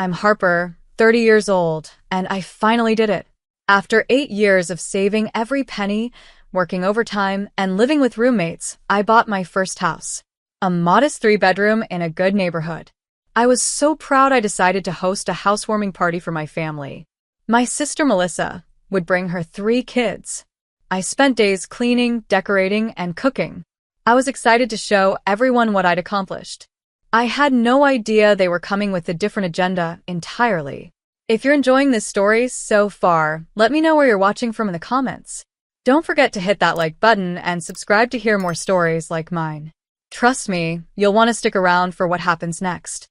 I'm Harper, 30 years old, and I finally did it. After 8 years of saving every penny, working overtime, and living with roommates, I bought my first house. A modest 3-bedroom in a good neighborhood. I was so proud I decided to host a housewarming party for my family. My sister Melissa would bring her 3 kids. I spent days cleaning, decorating, and cooking. I was excited to show everyone what I'd accomplished. I had no idea they were coming with a different agenda entirely. If you're enjoying this story so far, let me know where you're watching from in the comments. Don't forget to hit that like button and subscribe to hear more stories like mine. Trust me, you'll want to stick around for what happens next.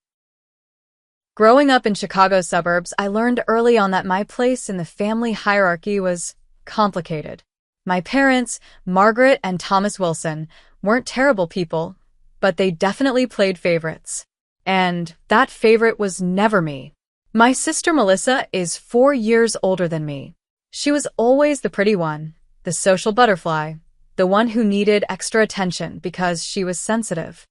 Growing up in Chicago's suburbs, I learned early on that my place in the family hierarchy was complicated. My parents, Margaret and Thomas Wilson, weren't terrible people, but they definitely played favorites. And that favorite was never me. My sister Melissa is 4 years older than me. She was always the pretty one, the social butterfly, the one who needed extra attention because she was sensitive.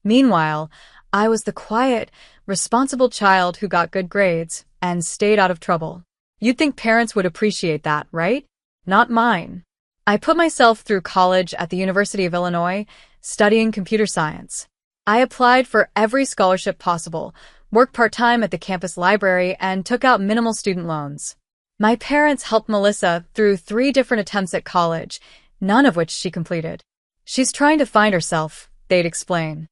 Meanwhile, I was the quiet, responsible child who got good grades and stayed out of trouble. You'd think parents would appreciate that, right? Not mine. I put myself through college at the University of Illinois, studying computer science. I applied for every scholarship possible, worked part-time at the campus library, and took out minimal student loans. My parents helped Melissa through 3 different attempts at college, none of which she completed. She's trying to find herself, they'd explain.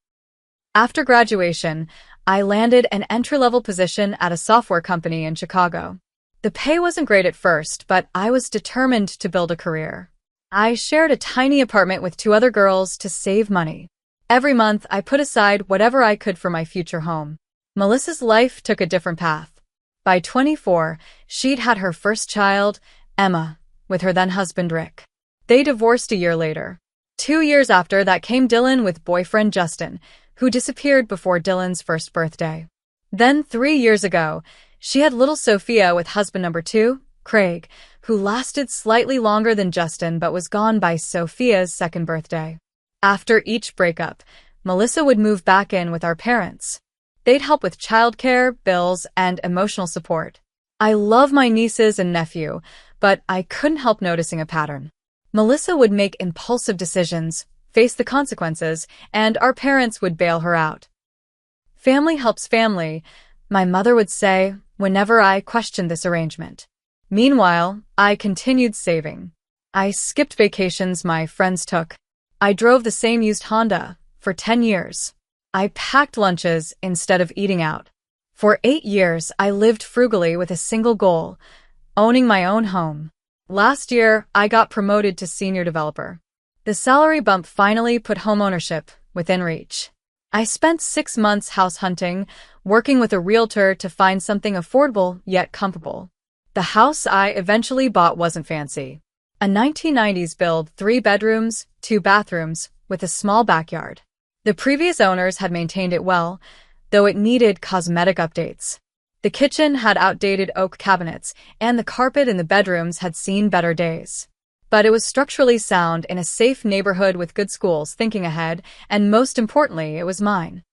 After graduation, I landed an entry-level position at a software company in Chicago. The pay wasn't great at first, but I was determined to build a career. I shared a tiny apartment with 2 other girls to save money. Every month, I put aside whatever I could for my future home. Melissa's life took a different path. By 24, she'd had her first child, Emma, with her then-husband Rick. They divorced a year later. 2 years after that came Dylan with boyfriend Justin, who disappeared before Dylan's first birthday. Then 3 years ago, she had little Sophia with husband number 2, Craig, who lasted slightly longer than Justin but was gone by Sophia's second birthday. After each breakup, Melissa would move back in with our parents. They'd help with childcare, bills, and emotional support. I love my nieces and nephew, but I couldn't help noticing a pattern. Melissa would make impulsive decisions, face the consequences, and our parents would bail her out. Family helps family, my mother would say whenever I questioned this arrangement. Meanwhile, I continued saving. I skipped vacations my friends took. I drove the same used Honda for 10 years. I packed lunches instead of eating out. For 8 years, I lived frugally with a single goal, owning my own home. Last year, I got promoted to senior developer. The salary bump finally put homeownership within reach. I spent 6 months house hunting, working with a realtor to find something affordable yet comfortable. The house I eventually bought wasn't fancy. A 1990s build, 3 bedrooms, 2 bathrooms, with a small backyard. The previous owners had maintained it well, though it needed cosmetic updates. The kitchen had outdated oak cabinets, and the carpet in the bedrooms had seen better days. But it was structurally sound in a safe neighborhood with good schools, thinking ahead, and most importantly, it was mine.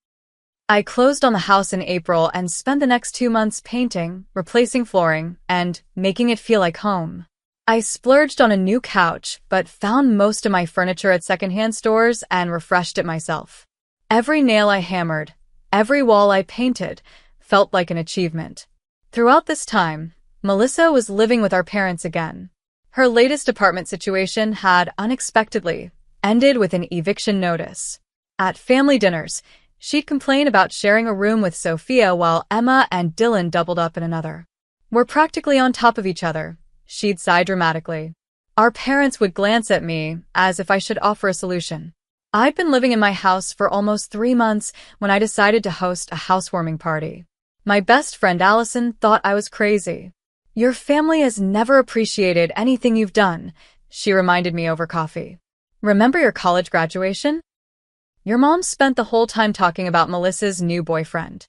I closed on the house in April and spent the next 2 months painting, replacing flooring, and making it feel like home. I splurged on a new couch, but found most of my furniture at secondhand stores and refreshed it myself. Every nail I hammered, every wall I painted, felt like an achievement. Throughout this time, Melissa was living with our parents again. Her latest apartment situation had unexpectedly ended with an eviction notice. At family dinners, she'd complain about sharing a room with Sophia while Emma and Dylan doubled up in another. "We're practically on top of each other," she'd sigh dramatically. Our parents would glance at me as if I should offer a solution. I'd been living in my house for almost 3 months when I decided to host a housewarming party. My best friend Allison thought I was crazy. "Your family has never appreciated anything you've done," she reminded me over coffee. "Remember your college graduation? Your mom spent the whole time talking about Melissa's new boyfriend."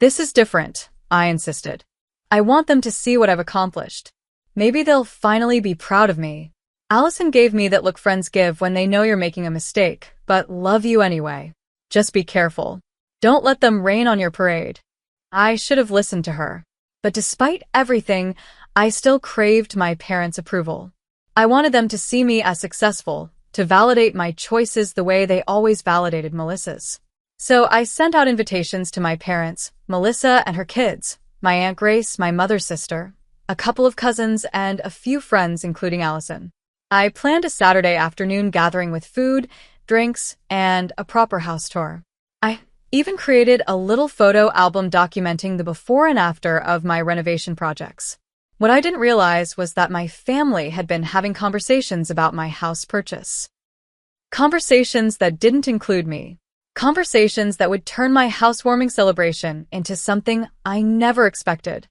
"This is different," I insisted. "I want them to see what I've accomplished. Maybe they'll finally be proud of me." Allison gave me that look friends give when they know you're making a mistake, but love you anyway. "Just be careful. Don't let them rain on your parade." I should have listened to her. But despite everything, I still craved my parents' approval. I wanted them to see me as successful, to validate my choices the way they always validated Melissa's. So I sent out invitations to my parents, Melissa and her kids, my Aunt Grace, my mother's sister, a couple of cousins, and a few friends, including Allison. I planned a Saturday afternoon gathering with food, drinks, and a proper house tour. I even created a little photo album documenting the before and after of my renovation projects. What I didn't realize was that my family had been having conversations about my house purchase. Conversations that didn't include me. Conversations that would turn my housewarming celebration into something I never expected.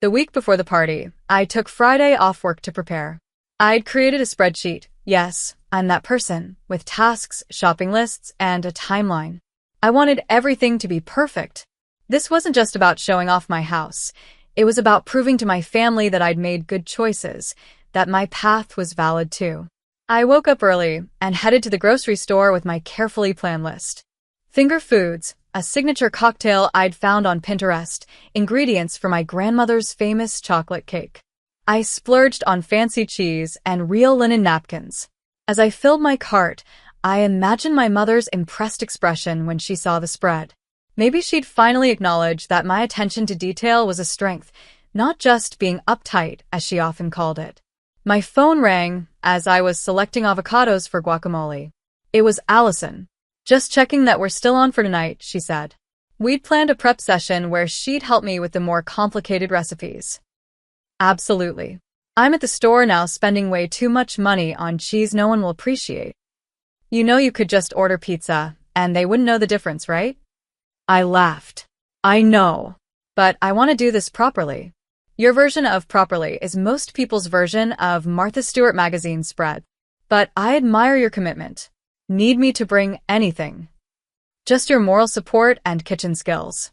The week before the party, I took Friday off work to prepare. I'd created a spreadsheet. Yes, I'm that person, with tasks, shopping lists, and a timeline. I wanted everything to be perfect. This wasn't just about showing off my house. It was about proving to my family that I'd made good choices, that my path was valid too. I woke up early and headed to the grocery store with my carefully planned list. Finger foods, a signature cocktail I'd found on Pinterest, ingredients for my grandmother's famous chocolate cake. I splurged on fancy cheese and real linen napkins. As I filled my cart, I imagined my mother's impressed expression when she saw the spread. Maybe she'd finally acknowledge that my attention to detail was a strength, not just being uptight, as she often called it. My phone rang as I was selecting avocados for guacamole. It was Allison. Just checking that we're still on for tonight, she said. We'd planned a prep session where she'd help me with the more complicated recipes. Absolutely. I'm at the store now spending way too much money on cheese no one will appreciate. You know you could just order pizza, and they wouldn't know the difference, right? I laughed. I know. But I want to do this properly. Your version of properly is most people's version of Martha Stewart magazine's spread. But I admire your commitment. Need me to bring anything. Just your moral support and kitchen skills.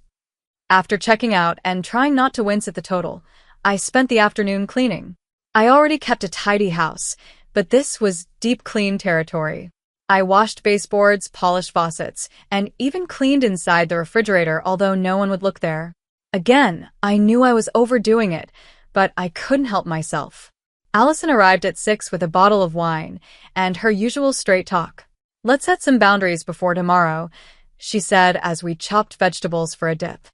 After checking out and trying not to wince at the total, I spent the afternoon cleaning. I already kept a tidy house, but this was deep clean territory. I washed baseboards, polished faucets, and even cleaned inside the refrigerator, although no one would look there. Again, I knew I was overdoing it, but I couldn't help myself. Allison arrived at 6 with a bottle of wine and her usual straight talk. Let's set some boundaries before tomorrow, she said as we chopped vegetables for a dip.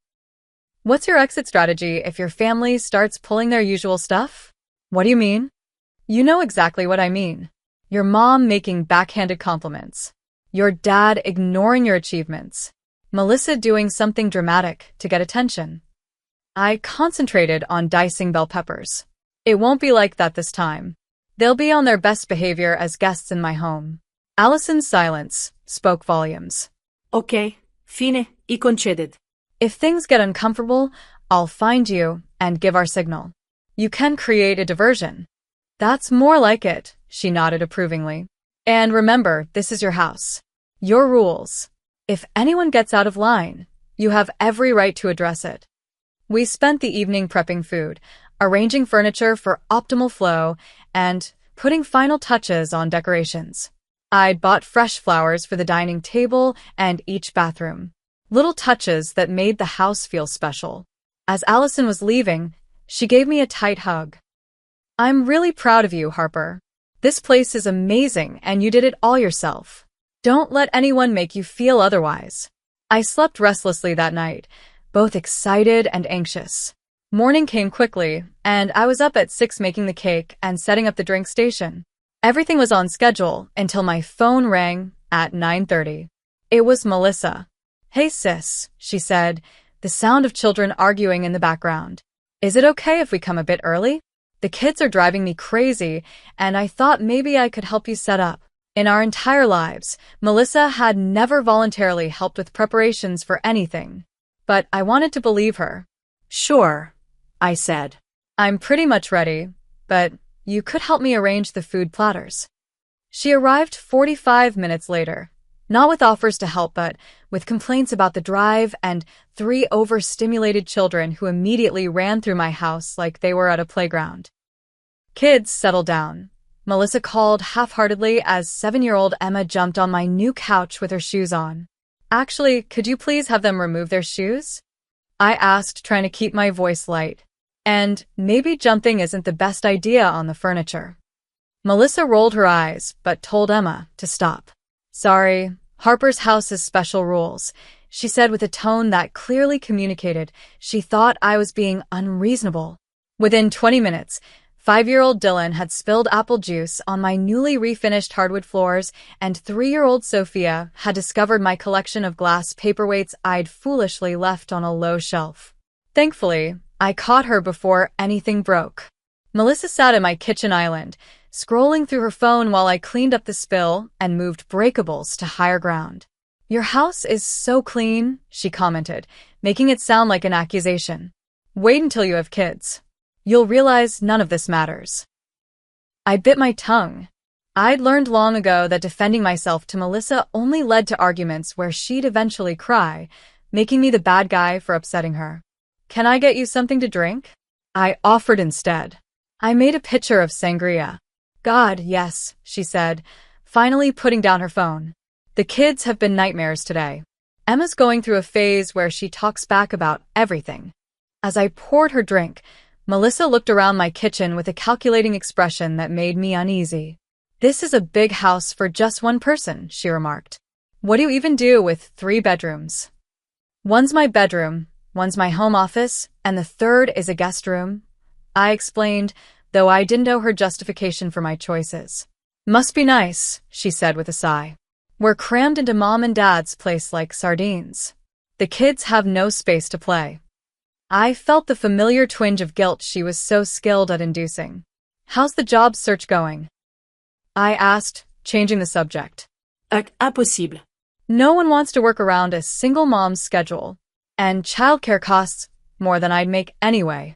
What's your exit strategy if your family starts pulling their usual stuff? What do you mean? You know exactly what I mean. Your mom making backhanded compliments. Your dad ignoring your achievements. Melissa doing something dramatic to get attention. I concentrated on dicing bell peppers. It won't be like that this time. They'll be on their best behavior as guests in my home. Allison's silence spoke volumes. Ok, fine y conceded. If things get uncomfortable, I'll find you and give our signal. You can create a diversion. That's more like it, she nodded approvingly. And remember, this is your house. Your rules. If anyone gets out of line, you have every right to address it. We spent the evening prepping food, arranging furniture for optimal flow, and putting final touches on decorations. I'd bought fresh flowers for the dining table and each bathroom. Little touches that made the house feel special. As Allison was leaving, she gave me a tight hug. I'm really proud of you, Harper. This place is amazing and you did it all yourself. Don't let anyone make you feel otherwise. I slept restlessly that night, both excited and anxious. Morning came quickly, and I was up at 6 making the cake and setting up the drink station. Everything was on schedule until my phone rang at 9:30. It was Melissa. Hey sis, she said, the sound of children arguing in the background. Is it okay if we come a bit early? The kids are driving me crazy, and I thought maybe I could help you set up. In our entire lives, Melissa had never voluntarily helped with preparations for anything. But I wanted to believe her. Sure, I said. I'm pretty much ready, but you could help me arrange the food platters. She arrived 45 minutes later, not with offers to help, but with complaints about the drive and 3 overstimulated children who immediately ran through my house like they were at a playground. Kids, settle down, Melissa called half-heartedly as 7-year-old Emma jumped on my new couch with her shoes on. Actually, could you please have them remove their shoes? I asked, trying to keep my voice light. And maybe jumping isn't the best idea on the furniture. Melissa rolled her eyes, but told Emma to stop. Sorry, Harper's house has special rules, she said with a tone that clearly communicated she thought I was being unreasonable. Within 20 minutes, 5-year-old Dylan had spilled apple juice on my newly refinished hardwood floors, and 3-year-old Sophia had discovered my collection of glass paperweights I'd foolishly left on a low shelf. Thankfully, I caught her before anything broke. Melissa sat at my kitchen island, scrolling through her phone while I cleaned up the spill and moved breakables to higher ground. Your house is so clean, she commented, making it sound like an accusation. Wait until you have kids. You'll realize none of this matters. I bit my tongue. I'd learned long ago that defending myself to Melissa only led to arguments where she'd eventually cry, making me the bad guy for upsetting her. Can I get you something to drink? I offered instead. I made a pitcher of sangria. God, yes, she said, finally putting down her phone. The kids have been nightmares today. Emma's going through a phase where she talks back about everything. As I poured her drink, Melissa looked around my kitchen with a calculating expression that made me uneasy. This is a big house for just one person, she remarked. What do you even do with 3 bedrooms? One's my bedroom, one's my home office, and the third is a guest room, I explained, though I didn't know her justification for my choices. Must be nice, she said with a sigh. We're crammed into Mom and Dad's place like sardines. The kids have no space to play. I felt the familiar twinge of guilt she was so skilled at inducing. How's the job search going? I asked, changing the subject. Impossible. No one wants to work around a single mom's schedule, and childcare costs more than I'd make anyway.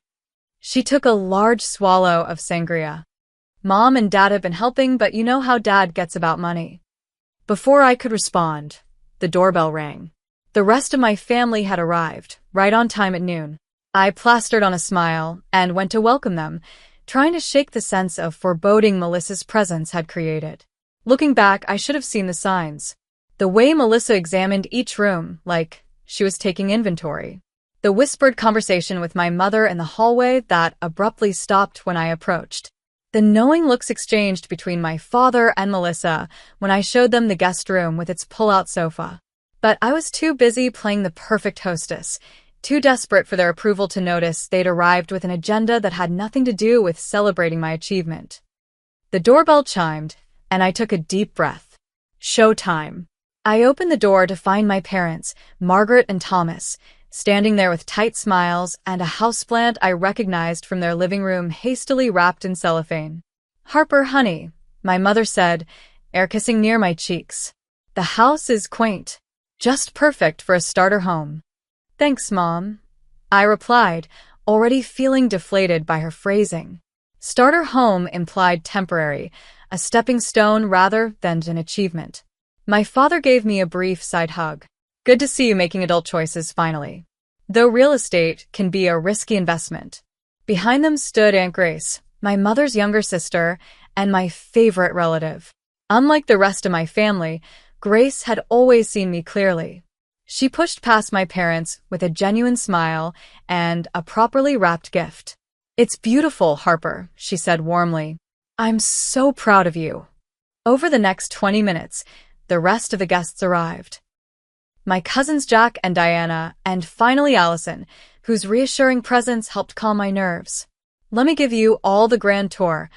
She took a large swallow of sangria. Mom and Dad have been helping, but you know how Dad gets about money. Before I could respond, the doorbell rang. The rest of my family had arrived, right on time at noon. I plastered on a smile and went to welcome them, trying to shake the sense of foreboding Melissa's presence had created. Looking back, I should have seen the signs. The way Melissa examined each room, like she was taking inventory. The whispered conversation with my mother in the hallway that abruptly stopped when I approached. The knowing looks exchanged between my father and Melissa when I showed them the guest room with its pull-out sofa. But I was too busy playing the perfect hostess, too desperate for their approval to notice they'd arrived with an agenda that had nothing to do with celebrating my achievement. The doorbell chimed, and I took a deep breath. Showtime. I opened the door to find my parents, Margaret and Thomas, standing there with tight smiles and a houseplant I recognized from their living room hastily wrapped in cellophane. Harper, honey, my mother said, air kissing near my cheeks. The house is quaint. Just perfect for a starter home. Thanks, Mom, I replied, already feeling deflated by her phrasing. Starter home implied temporary, a stepping stone rather than an achievement. My father gave me a brief side hug. Good to see you making adult choices finally. Though real estate can be a risky investment. Behind them stood Aunt Grace, my mother's younger sister, and my favorite relative. Unlike the rest of my family, Grace had always seen me clearly. She pushed past my parents with a genuine smile and a properly wrapped gift. It's beautiful, Harper, she said warmly. I'm so proud of you. Over the next 20 minutes, the rest of the guests arrived. My cousins Jack and Diana, and finally Allison, whose reassuring presence helped calm my nerves. Let me give you all the grand tour,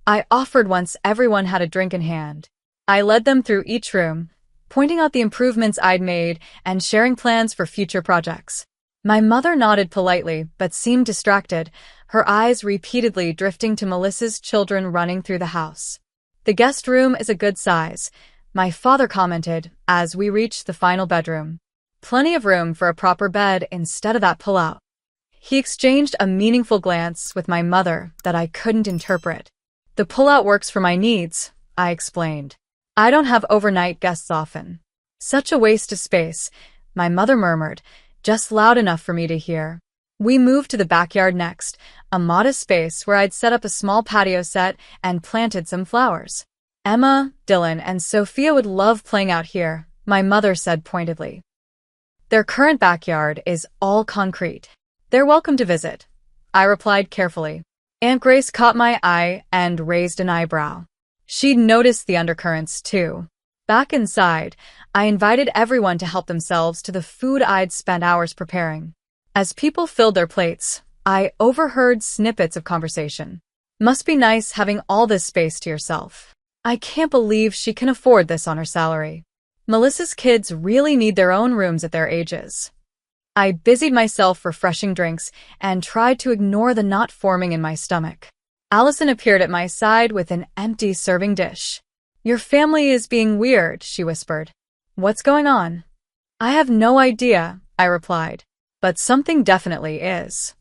I offered once everyone had a drink in hand. I led them through each room, pointing out the improvements I'd made and sharing plans for future projects. My mother nodded politely, but seemed distracted, her eyes repeatedly drifting to Melissa's children running through the house. The guest room is a good size, my father commented as we reached the final bedroom. Plenty of room for a proper bed instead of that pull-out. He exchanged a meaningful glance with my mother that I couldn't interpret. The pull-out works for my needs, I explained. I don't have overnight guests often. Such a waste of space, my mother murmured, just loud enough for me to hear. We moved to the backyard next, a modest space where I'd set up a small patio set and planted some flowers. Emma, Dylan, and Sophia would love playing out here, my mother said pointedly. Their current backyard is all concrete. They're welcome to visit, I replied carefully. Aunt Grace caught my eye and raised an eyebrow. She'd noticed the undercurrents, too. Back inside, I invited everyone to help themselves to the food I'd spent hours preparing. As people filled their plates, I overheard snippets of conversation. Must be nice having all this space to yourself. I can't believe she can afford this on her salary. Melissa's kids really need their own rooms at their ages. I busied myself refreshing drinks and tried to ignore the knot forming in my stomach. Allison appeared at my side with an empty serving dish. Your family is being weird, she whispered. What's going on? I have no idea, I replied, but something definitely is.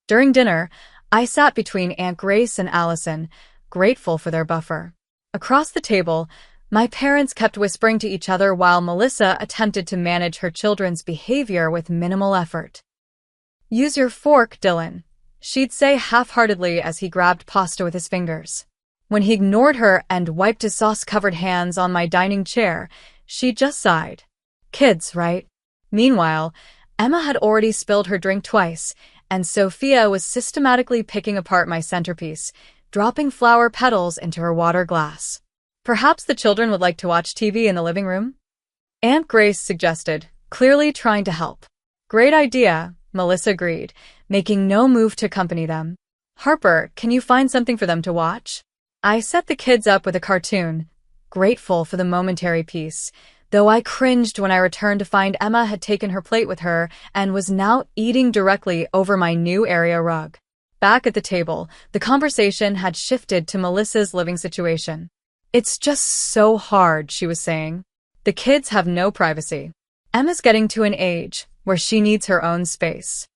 During dinner, I sat between Aunt Grace and Allison, grateful for their buffer. Across the table, my parents kept whispering to each other while Melissa attempted to manage her children's behavior with minimal effort. Use your fork, Dylan, she'd say half-heartedly as he grabbed pasta with his fingers. When he ignored her and wiped his sauce-covered hands on my dining chair, she just sighed. Kids, right? Meanwhile, Emma had already spilled her drink twice, and Sophia was systematically picking apart my centerpiece, dropping flower petals into her water glass. Perhaps the children would like to watch TV in the living room? Aunt Grace suggested, clearly trying to help. Great idea, Melissa agreed, making no move to accompany them. Harper, can you find something for them to watch? I set the kids up with a cartoon, grateful for the momentary peace, though I cringed when I returned to find Emma had taken her plate with her and was now eating directly over my new area rug. Back at the table, the conversation had shifted to Melissa's living situation. It's just so hard, she was saying. The kids have no privacy. Emma's getting to an age where she needs her own space.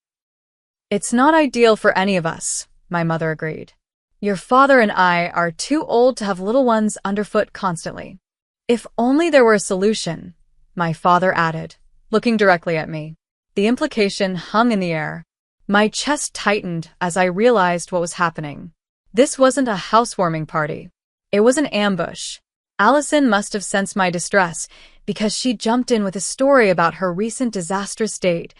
It's not ideal for any of us, my mother agreed. Your father and I are too old to have little ones underfoot constantly. If only there were a solution, my father added, looking directly at me. The implication hung in the air. My chest tightened as I realized what was happening. This wasn't a housewarming party. It was an ambush. Allison must have sensed my distress because she jumped in with a story about her recent disastrous date,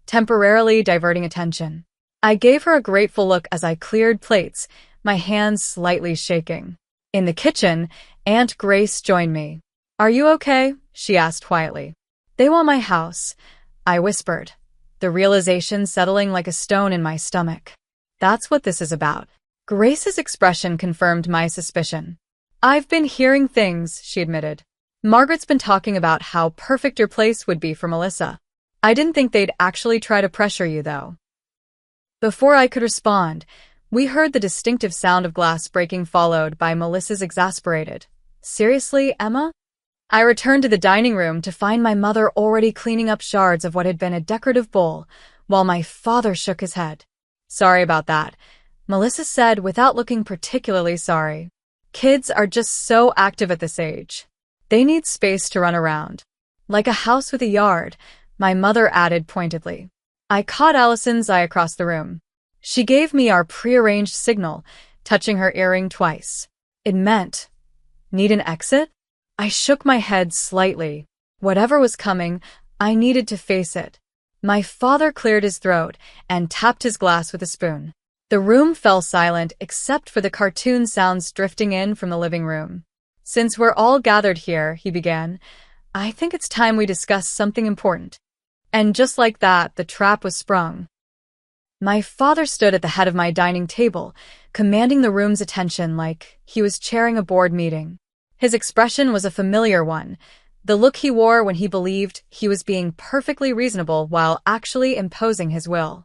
temporarily diverting attention. I gave her a grateful look as I cleared plates, my hands slightly shaking. In the kitchen, Aunt Grace joined me. Are you okay? She asked quietly. They want my house, I whispered, the realization settling like a stone in my stomach. That's what this is about. Grace's expression confirmed my suspicion. I've been hearing things, she admitted. Margaret's been talking about how perfect your place would be for Melissa. I didn't think they'd actually try to pressure you, though. Before I could respond, we heard the distinctive sound of glass breaking followed by Melissa's exasperated, Seriously, Emma? I returned to the dining room to find my mother already cleaning up shards of what had been a decorative bowl, while my father shook his head. Sorry about that, Melissa said without looking particularly sorry. Kids are just so active at this age. They need space to run around. Like a house with a yard, my mother added pointedly. I caught Allison's eye across the room. She gave me our prearranged signal, touching her earring twice. It meant, need an exit? I shook my head slightly. Whatever was coming, I needed to face it. My father cleared his throat and tapped his glass with a spoon. The room fell silent except for the cartoon sounds drifting in from the living room. Since we're all gathered here, he began, I think it's time we discuss something important. And just like that, the trap was sprung. My father stood at the head of my dining table, commanding the room's attention like he was chairing a board meeting. His expression was a familiar one, the look he wore when he believed he was being perfectly reasonable while actually imposing his will.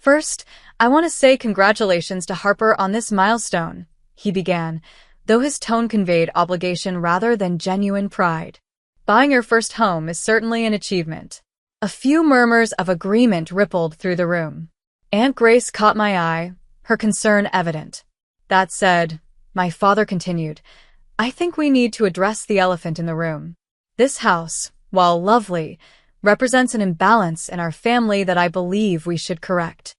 First, I want to say congratulations to Harper on this milestone, he began, though his tone conveyed obligation rather than genuine pride. Buying your first home is certainly an achievement. A few murmurs of agreement rippled through the room. Aunt Grace caught my eye, her concern evident. That said, my father continued, I think we need to address the elephant in the room. This house, while lovely, represents an imbalance in our family that I believe we should correct.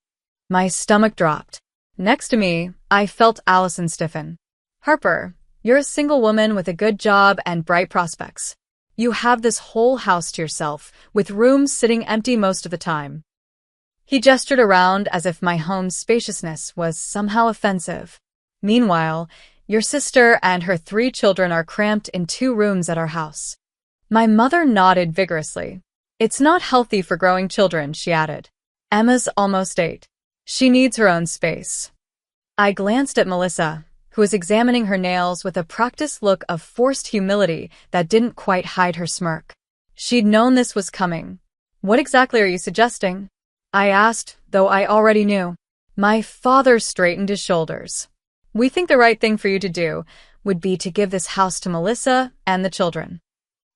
My stomach dropped. Next to me, I felt Allison stiffen. Harper, you're a single woman with a good job and bright prospects. You have this whole house to yourself, with rooms sitting empty most of the time. He gestured around as if my home's spaciousness was somehow offensive. Meanwhile, your sister and her 3 children are cramped in 2 rooms at our house. My mother nodded vigorously. It's not healthy for growing children, she added. Emma's almost 8. She needs her own space. I glanced at Melissa, who was examining her nails with a practiced look of forced humility that didn't quite hide her smirk. She'd known this was coming. What exactly are you suggesting? I asked, though I already knew. My father straightened his shoulders. We think the right thing for you to do would be to give this house to Melissa and the children.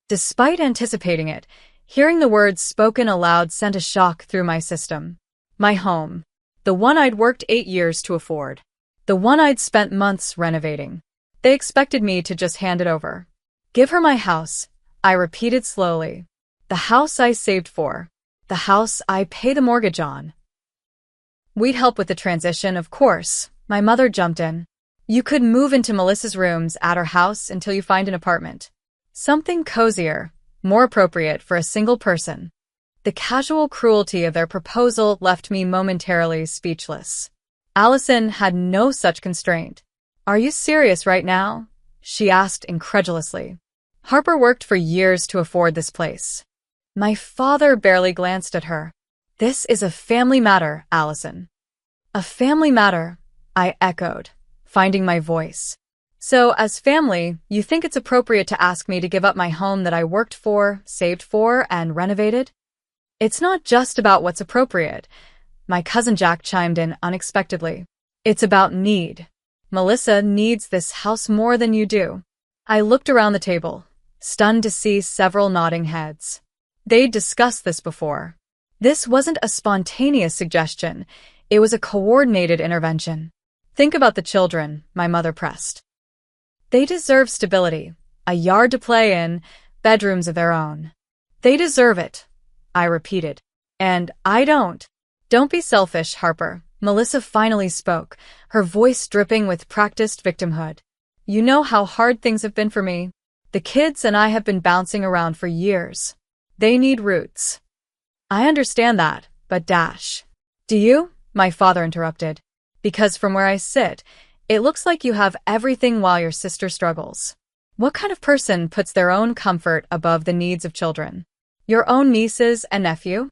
Despite anticipating it, hearing the words spoken aloud sent a shock through my system. My home. The one I'd worked 8 years to afford. The one I'd spent months renovating. They expected me to just hand it over. Give her my house, I repeated slowly. The house I saved for. The house I pay the mortgage on. We'd help with the transition, of course. My mother jumped in. You could move into Melissa's rooms at her house until you find an apartment. Something cozier, more appropriate for a single person. The casual cruelty of their proposal left me momentarily speechless. Allison had no such constraint. Are you serious right now? She asked incredulously. Harper worked for years to afford this place. My father barely glanced at her. This is a family matter, Allison. A family matter, I echoed, finding my voice. So, as family, you think it's appropriate to ask me to give up my home that I worked for, saved for, and renovated? It's not just about what's appropriate. My cousin Jack chimed in unexpectedly. It's about need. Melissa needs this house more than you do. I looked around the table, stunned to see several nodding heads. They'd discussed this before. This wasn't a spontaneous suggestion. It was a coordinated intervention. Think about the children, my mother pressed. They deserve stability, a yard to play in, bedrooms of their own. They deserve it, I repeated. And I don't. Don't be selfish, Harper. Melissa finally spoke, her voice dripping with practiced victimhood. You know how hard things have been for me. The kids and I have been bouncing around for years. They need roots. I understand that, but Do you? My father interrupted. Because from where I sit, it looks like you have everything while your sister struggles. What kind of person puts their own comfort above the needs of children? Your own nieces and nephew?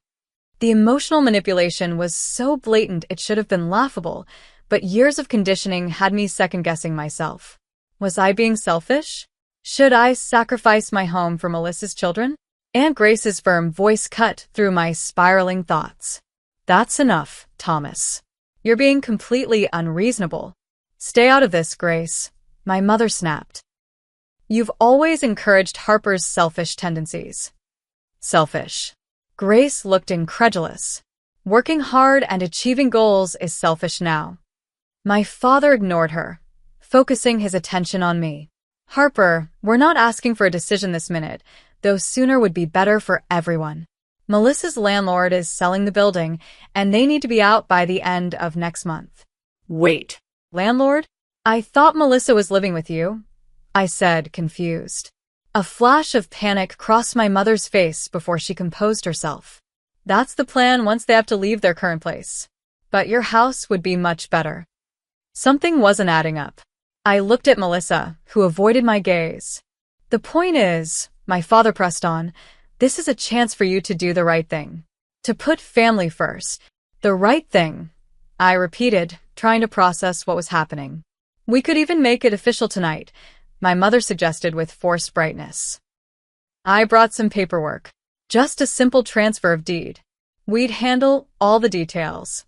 The emotional manipulation was so blatant it should have been laughable, but years of conditioning had me second-guessing myself. Was I being selfish? Should I sacrifice my home for Melissa's children? Aunt Grace's firm voice cut through my spiraling thoughts. That's enough, Thomas. You're being completely unreasonable. Stay out of this, Grace, my mother snapped. You've always encouraged Harper's selfish tendencies. Selfish. Grace looked incredulous. Working hard and achieving goals is selfish now. My father ignored her, focusing his attention on me. Harper, we're not asking for a decision this minute, though sooner would be better for everyone. Melissa's landlord is selling the building, and they need to be out by the end of next month. Wait. Landlord? I thought Melissa was living with you, I said, confused. A flash of panic crossed my mother's face before she composed herself. That's the plan once they have to leave their current place. But your house would be much better. Something wasn't adding up. I looked at Melissa, who avoided my gaze. The point is, my father pressed on, this is a chance for you to do the right thing. To put family first. The right thing, I repeated, trying to process what was happening. We could even make it official tonight, my mother suggested with forced brightness. I brought some paperwork. Just a simple transfer of deed. We'd handle all the details.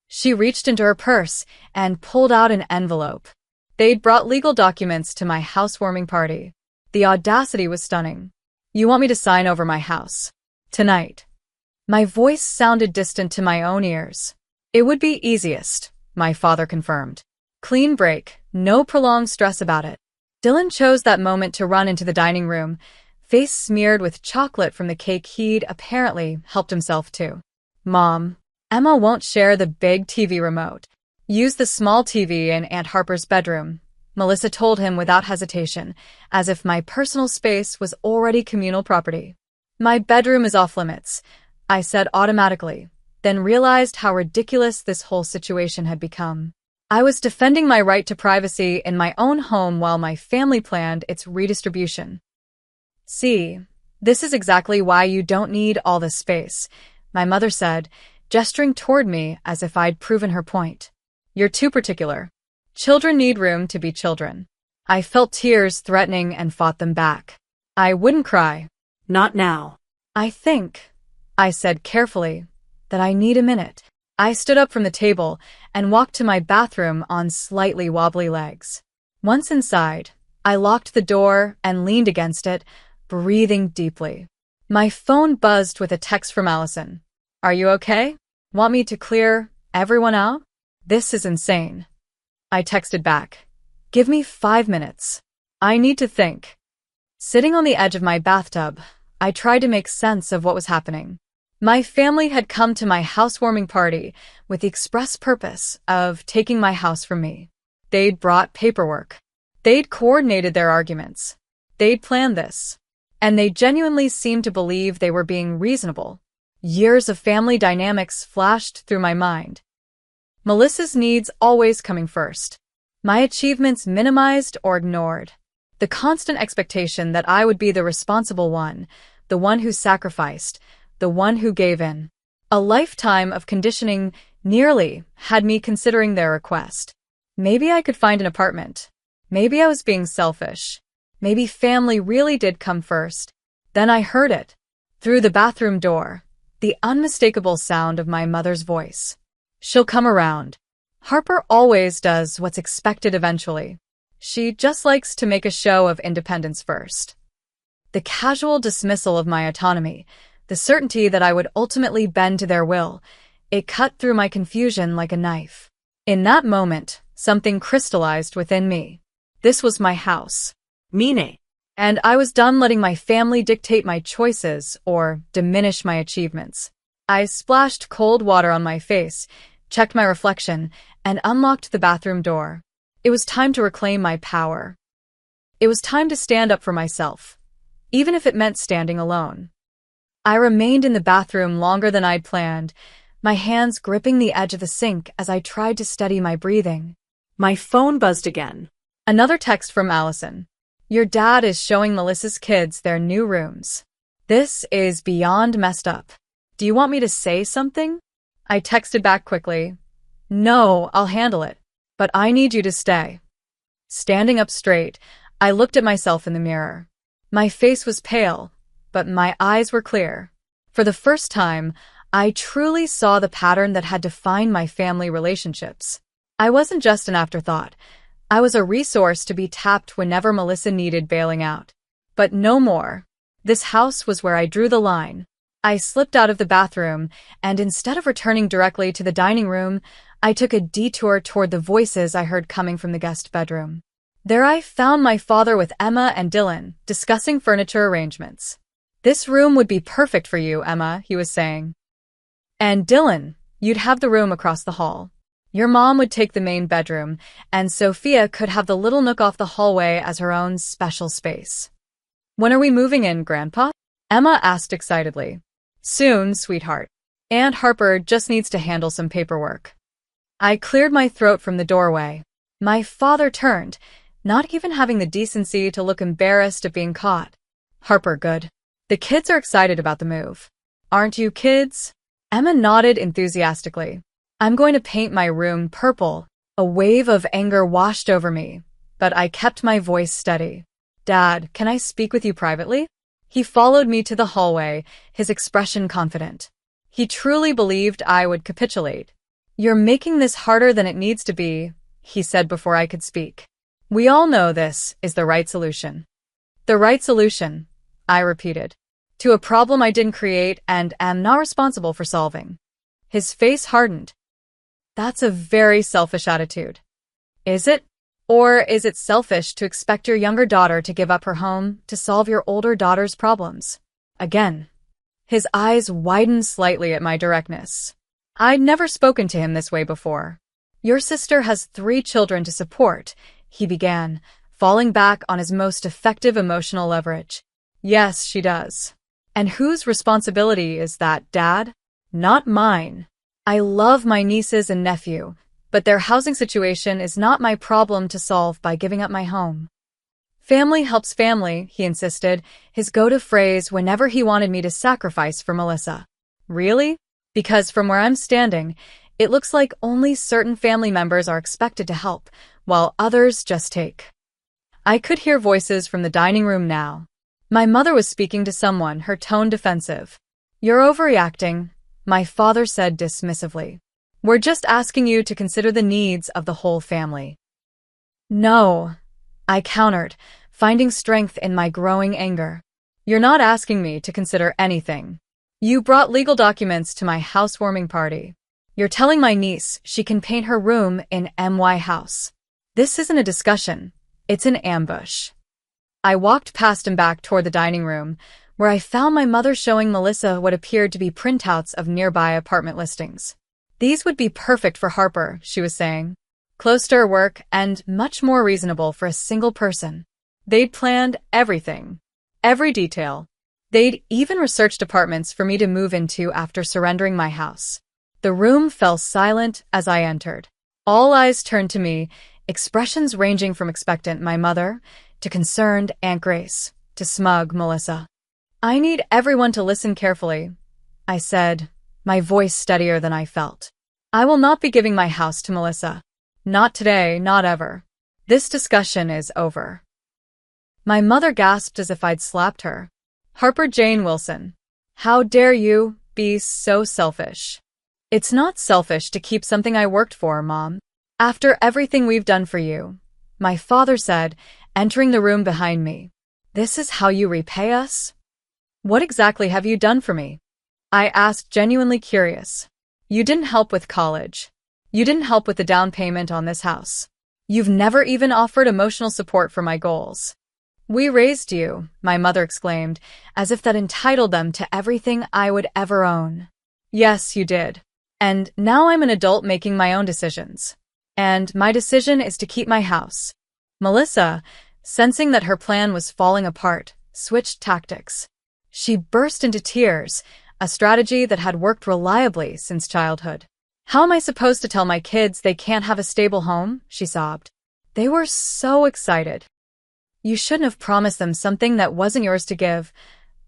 She reached into her purse and pulled out an envelope. They'd brought legal documents to my housewarming party. The audacity was stunning. You want me to sign over my house? Tonight. My voice sounded distant to my own ears. It would be easiest, my father confirmed. Clean break, no prolonged stress about it. Dylan chose that moment to run into the dining room, face smeared with chocolate from the cake he'd apparently helped himself to. Mom, Emma won't share the big TV remote. Use the small TV in Aunt Harper's bedroom, Melissa told him without hesitation, as if my personal space was already communal property. My bedroom is off limits, I said automatically, then realized how ridiculous this whole situation had become. I was defending my right to privacy in my own home while my family planned its redistribution. See, this is exactly why you don't need all this space, my mother said, gesturing toward me as if I'd proven her point. You're too particular. Children need room to be children. I felt tears threatening and fought them back. I wouldn't cry. Not now. I think, I said carefully, that I need a minute. I stood up from the table and walked to my bathroom on slightly wobbly legs. Once inside, I locked the door and leaned against it, breathing deeply. My phone buzzed with a text from Allison. Are you okay? Want me to clear everyone out? This is insane. I texted back. Give me 5 minutes. I need to think. Sitting on the edge of my bathtub, I tried to make sense of what was happening. My family had come to my housewarming party with the express purpose of taking my house from me. They'd brought paperwork. They'd coordinated their arguments. They'd planned this. And they genuinely seemed to believe they were being reasonable. Years of family dynamics flashed through my mind. Melissa's needs always coming first. My achievements minimized or ignored. The constant expectation that I would be the responsible one, the one who sacrificed, the one who gave in. A lifetime of conditioning nearly had me considering their request. Maybe I could find an apartment. Maybe I was being selfish. Maybe family really did come first. Then I heard it. Through the bathroom door, the unmistakable sound of my mother's voice. She'll come around. Harper always does what's expected eventually. She just likes to make a show of independence first. The casual dismissal of my autonomy, the certainty that I would ultimately bend to their will, it cut through my confusion like a knife. In that moment, something crystallized within me. This was my house. Mine. And I was done letting my family dictate my choices or diminish my achievements. I splashed cold water on my face, checked my reflection, and unlocked the bathroom door. It was time to reclaim my power. It was time to stand up for myself, even if it meant standing alone. I remained in the bathroom longer than I'd planned, my hands gripping the edge of the sink as I tried to steady my breathing. My phone buzzed again. Another text from Allison. Your dad is showing Melissa's kids their new rooms. This is beyond messed up. Do you want me to say something? I texted back quickly. No, I'll handle it. But I need you to stay. Standing up straight, I looked at myself in the mirror. My face was pale, but my eyes were clear. For the first time, I truly saw the pattern that had defined my family relationships. I wasn't just an afterthought. I was a resource to be tapped whenever Melissa needed bailing out. But no more. This house was where I drew the line. I slipped out of the bathroom, and instead of returning directly to the dining room, I took a detour toward the voices I heard coming from the guest bedroom. There I found my father with Emma and Dylan, discussing furniture arrangements. This room would be perfect for you, Emma, he was saying. And Dylan, you'd have the room across the hall. Your mom would take the main bedroom, and Sophia could have the little nook off the hallway as her own special space. When are we moving in, Grandpa? Emma asked excitedly. Soon, sweetheart. Aunt Harper just needs to handle some paperwork. I cleared my throat from the doorway. My father turned, not even having the decency to look embarrassed at being caught. Harper, good. The kids are excited about the move. Aren't you kids? Emma nodded enthusiastically. I'm going to paint my room purple. A wave of anger washed over me, but I kept my voice steady. Dad, can I speak with you privately? He followed me to the hallway, his expression confident. He truly believed I would capitulate. You're making this harder than it needs to be, he said before I could speak. We all know this is the right solution. The right solution, I repeated, to a problem I didn't create and am not responsible for solving. His face hardened. That's a very selfish attitude. Is it? Or is it selfish to expect your younger daughter to give up her home to solve your older daughter's problems? Again, his eyes widened slightly at my directness. I'd never spoken to him this way before. Your sister has 3 children to support, he began, falling back on his most effective emotional leverage. Yes, she does. And whose responsibility is that, Dad? Not mine. I love my nieces and nephew, but their housing situation is not my problem to solve by giving up my home. Family helps family, he insisted, his go-to phrase whenever he wanted me to sacrifice for Melissa. Really? Because from where I'm standing, it looks like only certain family members are expected to help, while others just take. I could hear voices from the dining room now. My mother was speaking to someone, her tone defensive. You're overreacting, my father said dismissively. We're just asking you to consider the needs of the whole family. No, I countered, finding strength in my growing anger. You're not asking me to consider anything. You brought legal documents to my housewarming party. You're telling my niece she can paint her room in my house. This isn't a discussion, it's an ambush. I walked past and back toward the dining room, where I found my mother showing Melissa what appeared to be printouts of nearby apartment listings. These would be perfect for Harper, she was saying. Close to her work and much more reasonable for a single person. They'd planned everything. Every detail. They'd even researched apartments for me to move into after surrendering my house. The room fell silent as I entered. All eyes turned to me, expressions ranging from expectant my mother, to concerned Aunt Grace, to smug Melissa. I need everyone to listen carefully, I said, my voice steadier than I felt. I will not be giving my house to Melissa. Not today, not ever. This discussion is over. My mother gasped as if I'd slapped her. Harper Jane Wilson, how dare you be so selfish? It's not selfish to keep something I worked for, Mom. After everything we've done for you, my father said, entering the room behind me. This is how you repay us? What exactly have you done for me? I asked, genuinely curious. You didn't help with college. You didn't help with the down payment on this house. You've never even offered emotional support for my goals. We raised you, my mother exclaimed, as if that entitled them to everything I would ever own. Yes, you did. And now I'm an adult making my own decisions. And my decision is to keep my house. Melissa, sensing that her plan was falling apart, switched tactics. She burst into tears, a strategy that had worked reliably since childhood. How am I supposed to tell my kids they can't have a stable home? She sobbed. They were so excited. You shouldn't have promised them something that wasn't yours to give,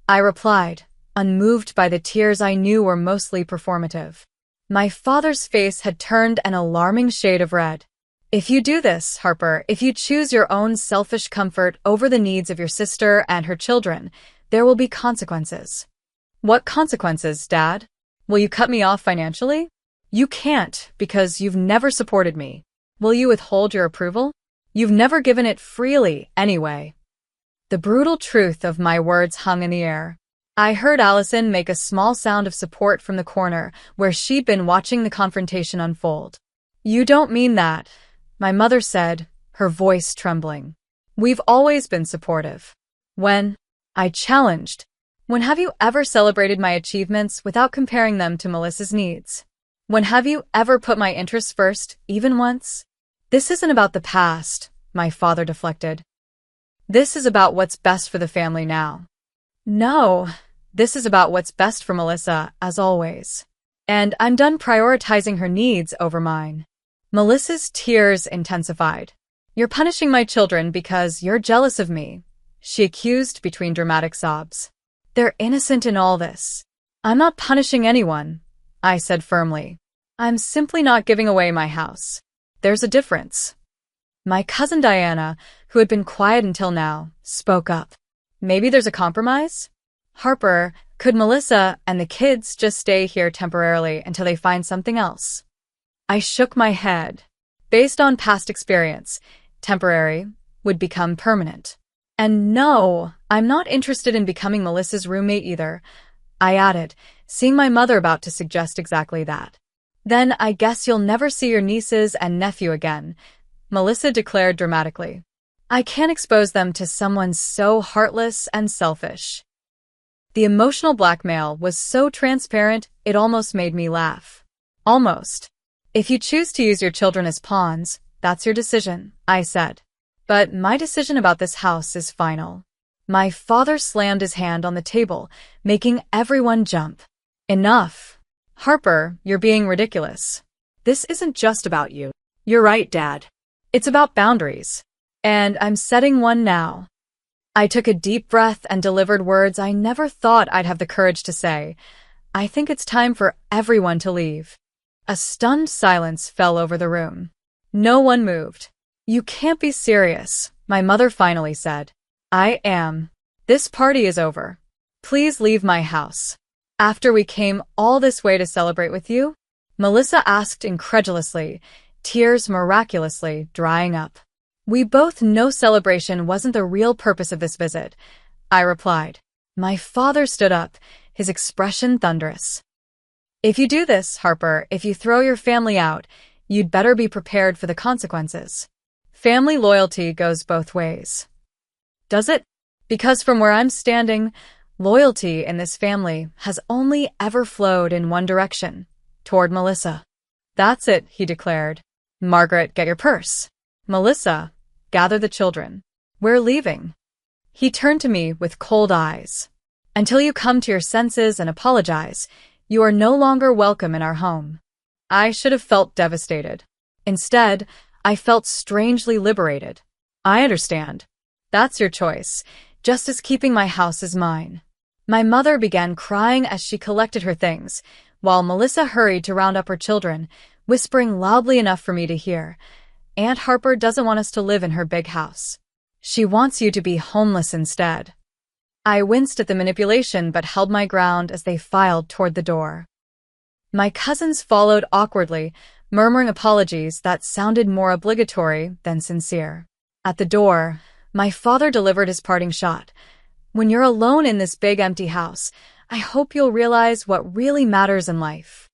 I replied, unmoved by the tears I knew were mostly performative. My father's face had turned an alarming shade of red. If you do this, Harper, if you choose your own selfish comfort over the needs of your sister and her children, there will be consequences. What consequences, Dad? Will you cut me off financially? You can't, because you've never supported me. Will you withhold your approval? You've never given it freely, anyway. The brutal truth of my words hung in the air. I heard Allison make a small sound of support from the corner, where she'd been watching the confrontation unfold. You don't mean that, my mother said, her voice trembling. We've always been supportive. When? I challenged. When have you ever celebrated my achievements without comparing them to Melissa's needs? When have you ever put my interests first, even once? This isn't about the past, my father deflected. This is about what's best for the family now. No, this is about what's best for Melissa, as always. And I'm done prioritizing her needs over mine. Melissa's tears intensified. You're punishing my children because you're jealous of me, she accused between dramatic sobs. They're innocent in all this. I'm not punishing anyone, I said firmly. I'm simply not giving away my house. There's a difference. My cousin Diana, who had been quiet until now, spoke up. Maybe there's a compromise? Harper, could Melissa and the kids just stay here temporarily until they find something else? I shook my head. Based on past experience, temporary would become permanent. And no, I'm not interested in becoming Melissa's roommate either, I added, seeing my mother about to suggest exactly that. Then I guess you'll never see your nieces and nephew again, Melissa declared dramatically. I can't expose them to someone so heartless and selfish. The emotional blackmail was so transparent, it almost made me laugh. Almost. If you choose to use your children as pawns, that's your decision, I said. But my decision about this house is final. My father slammed his hand on the table, making everyone jump. Enough. Harper, you're being ridiculous. This isn't just about you. You're right, Dad. It's about boundaries. And I'm setting one now. I took a deep breath and delivered words I never thought I'd have the courage to say. I think it's time for everyone to leave. A stunned silence fell over the room. No one moved. You can't be serious, my mother finally said. I am. This party is over. Please leave my house. After we came all this way to celebrate with you? Melissa asked incredulously, tears miraculously drying up. We both know celebration wasn't the real purpose of this visit, I replied. My father stood up, his expression thunderous. If you do this, Harper, if you throw your family out, you'd better be prepared for the consequences. Family loyalty goes both ways. Does it? Because from where I'm standing, loyalty in this family has only ever flowed in one direction, toward Melissa. That's it, he declared. Margaret, get your purse. Melissa, gather the children. We're leaving. He turned to me with cold eyes. Until you come to your senses and apologize, you are no longer welcome in our home. I should have felt devastated. Instead, I felt strangely liberated. I understand. That's your choice, just as keeping my house is mine. My mother began crying as she collected her things, while Melissa hurried to round up her children, whispering loudly enough for me to hear. Aunt Harper doesn't want us to live in her big house. She wants you to be homeless instead. I winced at the manipulation but held my ground as they filed toward the door. My cousins followed awkwardly, murmuring apologies that sounded more obligatory than sincere. At the door, my father delivered his parting shot. When you're alone in this big empty house, I hope you'll realize what really matters in life.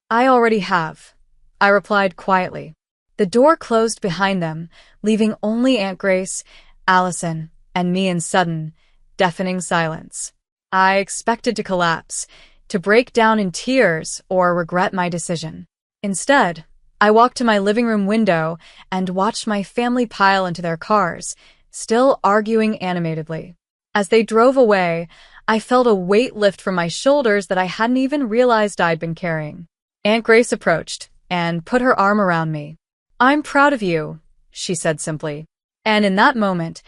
I already have, I replied quietly. The door closed behind them, leaving only Aunt Grace, Allison, and me in sudden, deafening silence. I expected to collapse, to break down in tears or regret my decision. Instead, I walked to my living room window and watched my family pile into their cars, still arguing animatedly. As they drove away, I felt a weight lift from my shoulders that I hadn't even realized I'd been carrying. Aunt Grace approached and put her arm around me. I'm proud of you, she said simply. And in that moment,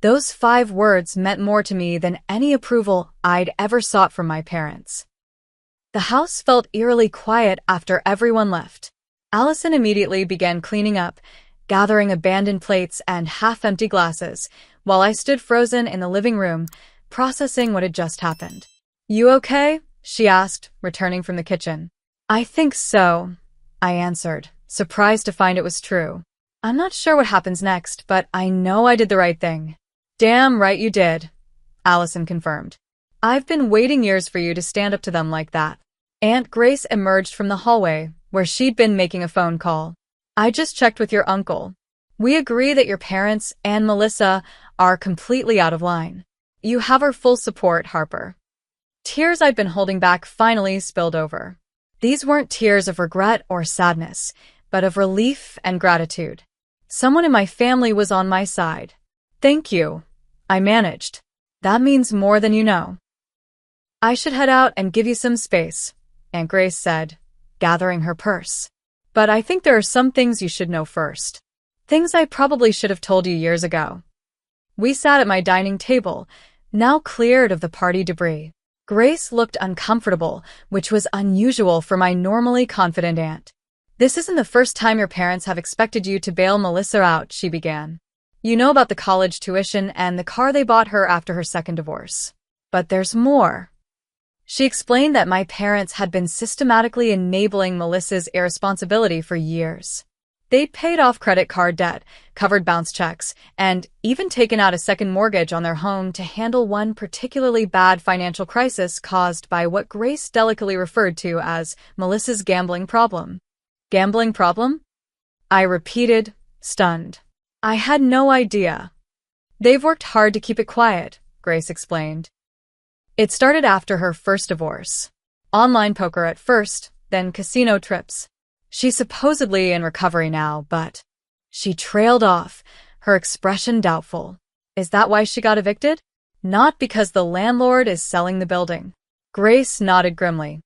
those 5 words meant more to me than any approval I'd ever sought from my parents. The house felt eerily quiet after everyone left. Allison immediately began cleaning up, gathering abandoned plates and half-empty glasses, while I stood frozen in the living room, processing what had just happened. You okay? She asked, returning from the kitchen. I think so, I answered, surprised to find it was true. I'm not sure what happens next, but I know I did the right thing. Damn right you did, Allison confirmed. I've been waiting years for you to stand up to them like that. Aunt Grace emerged from the hallway, where she'd been making a phone call. I just checked with your uncle. We agree that your parents and Melissa are completely out of line. You have our full support, Harper. Tears I'd been holding back finally spilled over. These weren't tears of regret or sadness, but of relief and gratitude. Someone in my family was on my side. Thank you. I managed. That means more than you know. I should head out and give you some space, Aunt Grace said, gathering her purse. But I think there are some things you should know first. Things I probably should have told you years ago. We sat at my dining table, now cleared of the party debris. Grace looked uncomfortable, which was unusual for my normally confident aunt. This isn't the first time your parents have expected you to bail Melissa out, she began. You know about the college tuition and the car they bought her after her second divorce. But there's more. She explained that my parents had been systematically enabling Melissa's irresponsibility for years. They'd paid off credit card debt, covered bounce checks, and even taken out a second mortgage on their home to handle one particularly bad financial crisis caused by what Grace delicately referred to as Melissa's gambling problem. Gambling problem? I repeated, stunned. I had no idea. They've worked hard to keep it quiet, Grace explained. It started after her first divorce. Online poker at first, then casino trips. She's supposedly in recovery now, but she trailed off, her expression doubtful. Is that why she got evicted? Not because the landlord is selling the building. Grace nodded grimly.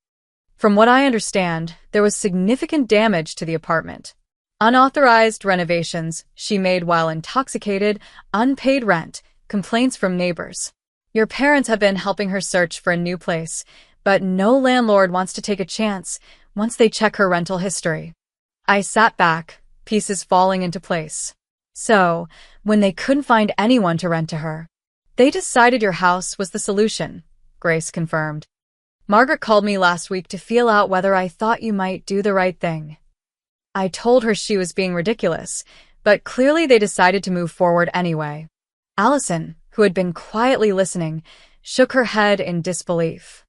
From what I understand, there was significant damage to the apartment. Unauthorized renovations she made while intoxicated, unpaid rent, complaints from neighbors. Your parents have been helping her search for a new place, but no landlord wants to take a chance once they check her rental history. I sat back, pieces falling into place. So, when they couldn't find anyone to rent to her, they decided your house was the solution, Grace confirmed. Margaret called me last week to feel out whether I thought you might do the right thing. I told her she was being ridiculous, but clearly they decided to move forward anyway. Allison, who had been quietly listening, shook her head in disbelief.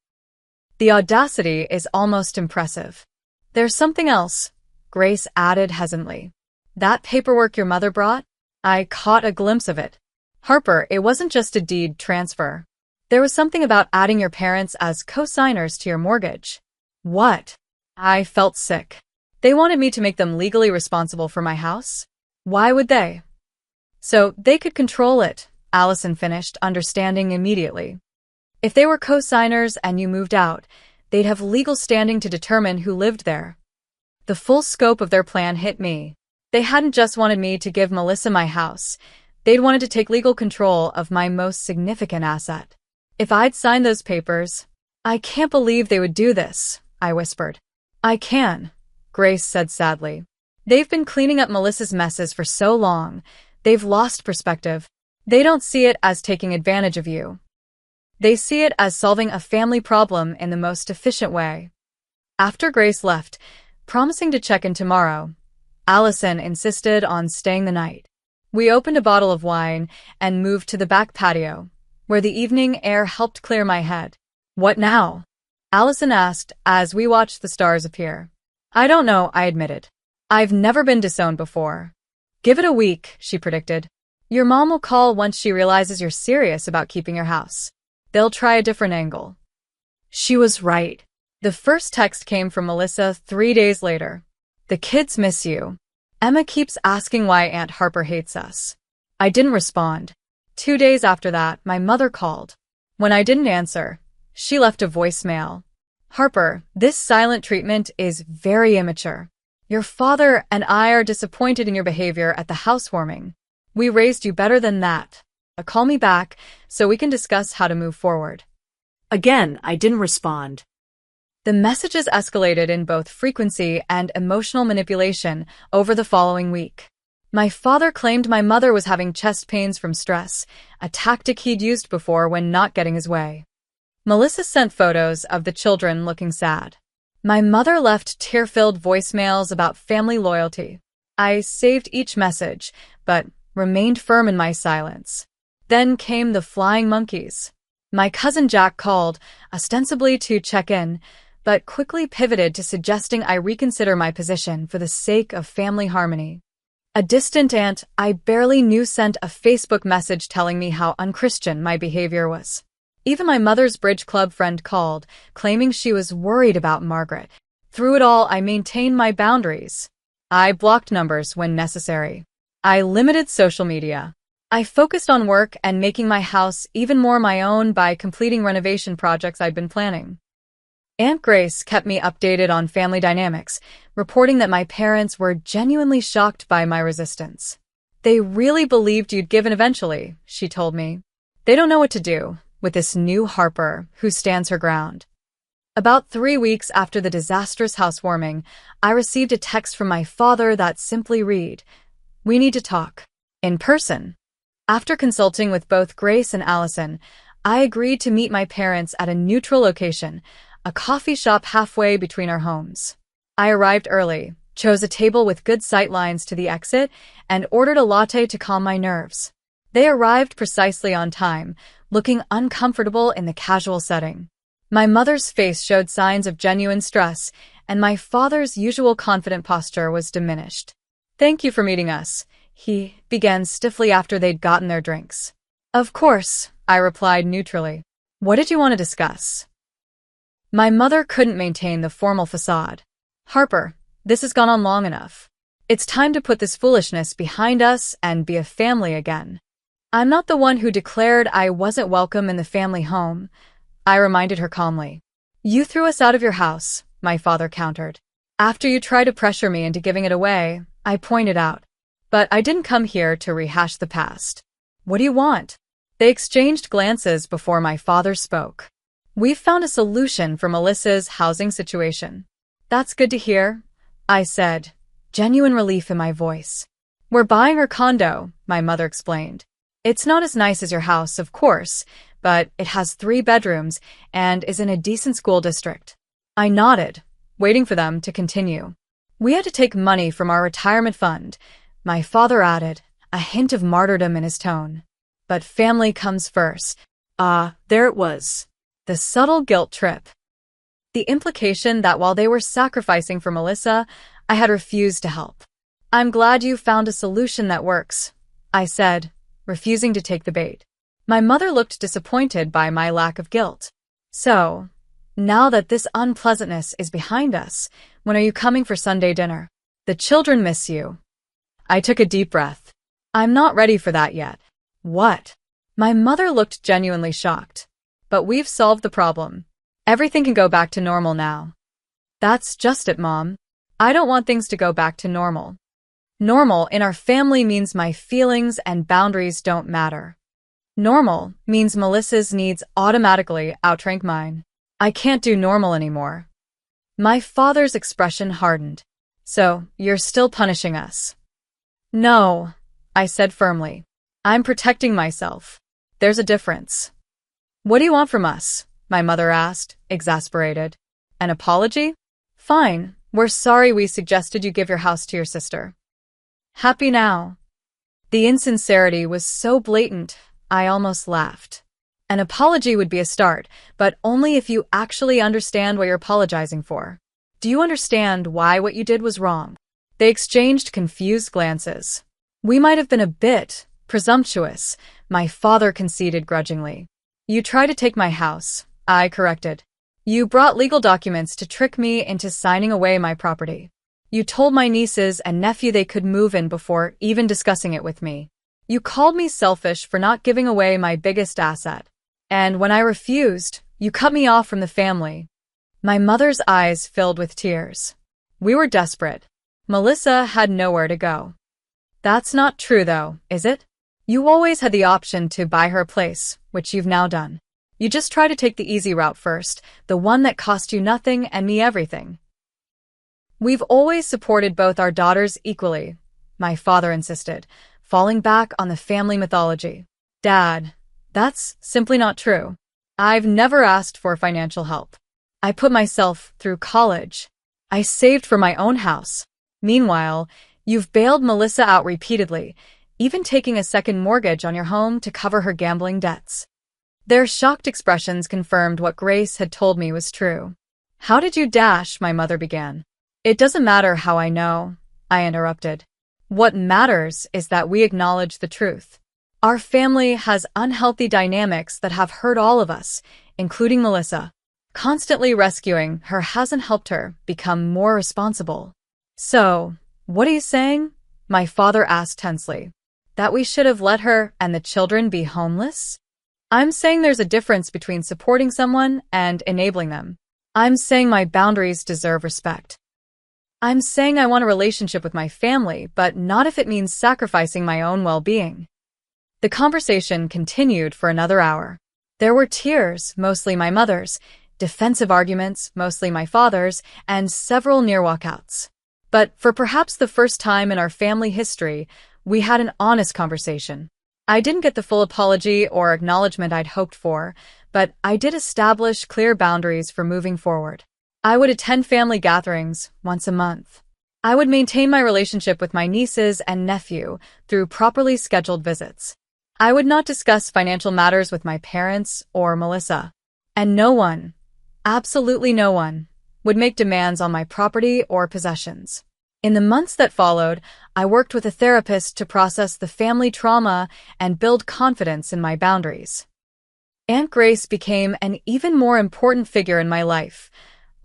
The audacity is almost impressive. There's something else, Grace added hesitantly. That paperwork your mother brought? I caught a glimpse of it. Harper, it wasn't just a deed transfer. There was something about adding your parents as co-signers to your mortgage. What? I felt sick. They wanted me to make them legally responsible for my house? Why would they? So they could control it, Allison finished, understanding immediately. If they were co-signers and you moved out, they'd have legal standing to determine who lived there. The full scope of their plan hit me. They hadn't just wanted me to give Melissa my house. They'd wanted to take legal control of my most significant asset. If I'd signed those papers, I can't believe they would do this, I whispered. I can, Grace said sadly. They've been cleaning up Melissa's messes for so long, they've lost perspective. They don't see it as taking advantage of you. They see it as solving a family problem in the most efficient way. After Grace left, promising to check in tomorrow, Allison insisted on staying the night. We opened a bottle of wine and moved to the back patio, where the evening air helped clear my head. What now? Allison asked as we watched the stars appear. I don't know, I admitted. I've never been disowned before. Give it a week, she predicted. Your mom will call once she realizes you're serious about keeping your house. They'll try a different angle. She was right. The first text came from Melissa 3 days later. The kids miss you. Emma keeps asking why Aunt Harper hates us. I didn't respond. 2 days after that, my mother called. When I didn't answer, she left a voicemail. Harper, this silent treatment is very immature. Your father and I are disappointed in your behavior at the housewarming. We raised you better than that. Call me back so we can discuss how to move forward. Again, I didn't respond. The messages escalated in both frequency and emotional manipulation over the following week. My father claimed my mother was having chest pains from stress, a tactic he'd used before when not getting his way. Melissa sent photos of the children looking sad. My mother left tear-filled voicemails about family loyalty. I saved each message, but remained firm in my silence. Then came the flying monkeys. My cousin Jack called, ostensibly to check in, but quickly pivoted to suggesting I reconsider my position for the sake of family harmony. A distant aunt I barely knew sent a Facebook message telling me how unchristian my behavior was. Even my mother's bridge club friend called, claiming she was worried about Margaret. Through it all, I maintained my boundaries. I blocked numbers when necessary. I limited social media. I focused on work and making my house even more my own by completing renovation projects I'd been planning. Aunt Grace kept me updated on family dynamics, reporting that my parents were genuinely shocked by my resistance. They really believed you'd give in eventually, she told me. They don't know what to do with this new Harper who stands her ground. About 3 weeks after the disastrous housewarming, I received a text from my father that simply read, "We need to talk. In person." After consulting with both Grace and Allison, I agreed to meet my parents at a neutral location, a coffee shop halfway between our homes. I arrived early, chose a table with good sight lines to the exit, and ordered a latte to calm my nerves. They arrived precisely on time, looking uncomfortable in the casual setting. My mother's face showed signs of genuine stress, and my father's usual confident posture was diminished. "Thank you for meeting us," he began stiffly after they'd gotten their drinks. "Of course," I replied neutrally. "What did you want to discuss?" My mother couldn't maintain the formal facade. "Harper, this has gone on long enough. It's time to put this foolishness behind us and be a family again. I'm not the one who declared I wasn't welcome in the family home, I reminded her calmly. You threw us out of your house, my father countered. After you tried to pressure me into giving it away, I pointed out. But I didn't come here to rehash the past. What do you want? They exchanged glances before my father spoke. We've found a solution for Melissa's housing situation. That's good to hear, I said, genuine relief in my voice. We're buying her condo, my mother explained. It's not as nice as your house, of course, but it has 3 bedrooms and is in a decent school district. I nodded, waiting for them to continue. We had to take money from our retirement fund, my father added, a hint of martyrdom in his tone. But family comes first. There it was. The subtle guilt trip. The implication that while they were sacrificing for Melissa, I had refused to help. I'm glad you found a solution that works, I said, refusing to take the bait. My mother looked disappointed by my lack of guilt. So, now that this unpleasantness is behind us, when are you coming for Sunday dinner? The children miss you. I took a deep breath. I'm not ready for that yet. What? My mother looked genuinely shocked. But we've solved the problem. Everything can go back to normal now. That's just it, Mom. I don't want things to go back to normal. Normal in our family means my feelings and boundaries don't matter. Normal means Melissa's needs automatically outrank mine. I can't do normal anymore. My father's expression hardened. So, you're still punishing us? No, I said firmly. I'm protecting myself. There's a difference. What do you want from us? My mother asked, exasperated. An apology? Fine, we're sorry we suggested you give your house to your sister. Happy now? The insincerity was so blatant, I almost laughed. An apology would be a start, but only if you actually understand what you're apologizing for. Do you understand why what you did was wrong? They exchanged confused glances. We might have been a bit presumptuous, my father conceded grudgingly. You tried to take my house, I corrected. You brought legal documents to trick me into signing away my property. You told my nieces and nephew they could move in before even discussing it with me. You called me selfish for not giving away my biggest asset. And when I refused, you cut me off from the family. My mother's eyes filled with tears. We were desperate. Melissa had nowhere to go. That's not true, though, is it? You always had the option to buy her a place, which you've now done. You just tried to take the easy route first, the one that cost you nothing and me everything. We've always supported both our daughters equally, my father insisted, falling back on the family mythology. Dad, that's simply not true. I've never asked for financial help. I put myself through college. I saved for my own house. Meanwhile, you've bailed Melissa out repeatedly, even taking a second mortgage on your home to cover her gambling debts. Their shocked expressions confirmed what Grace had told me was true. How did you dash? My mother began. It doesn't matter how I know, I interrupted. What matters is that we acknowledge the truth. Our family has unhealthy dynamics that have hurt all of us, including Melissa. Constantly rescuing her hasn't helped her become more responsible. So, what are you saying? My father asked tensely. That we should have let her and the children be homeless? I'm saying there's a difference between supporting someone and enabling them. I'm saying my boundaries deserve respect. I'm saying I want a relationship with my family, but not if it means sacrificing my own well-being. The conversation continued for another hour. There were tears, mostly my mother's, defensive arguments, mostly my father's, and several near walkouts. But for perhaps the first time in our family history, we had an honest conversation. I didn't get the full apology or acknowledgement I'd hoped for, but I did establish clear boundaries for moving forward. I would attend family gatherings once a month. I would maintain my relationship with my nieces and nephew through properly scheduled visits. I would not discuss financial matters with my parents or Melissa. And no one, absolutely no one, would make demands on my property or possessions. In the months that followed, I worked with a therapist to process the family trauma and build confidence in my boundaries. Aunt Grace became an even more important figure in my life,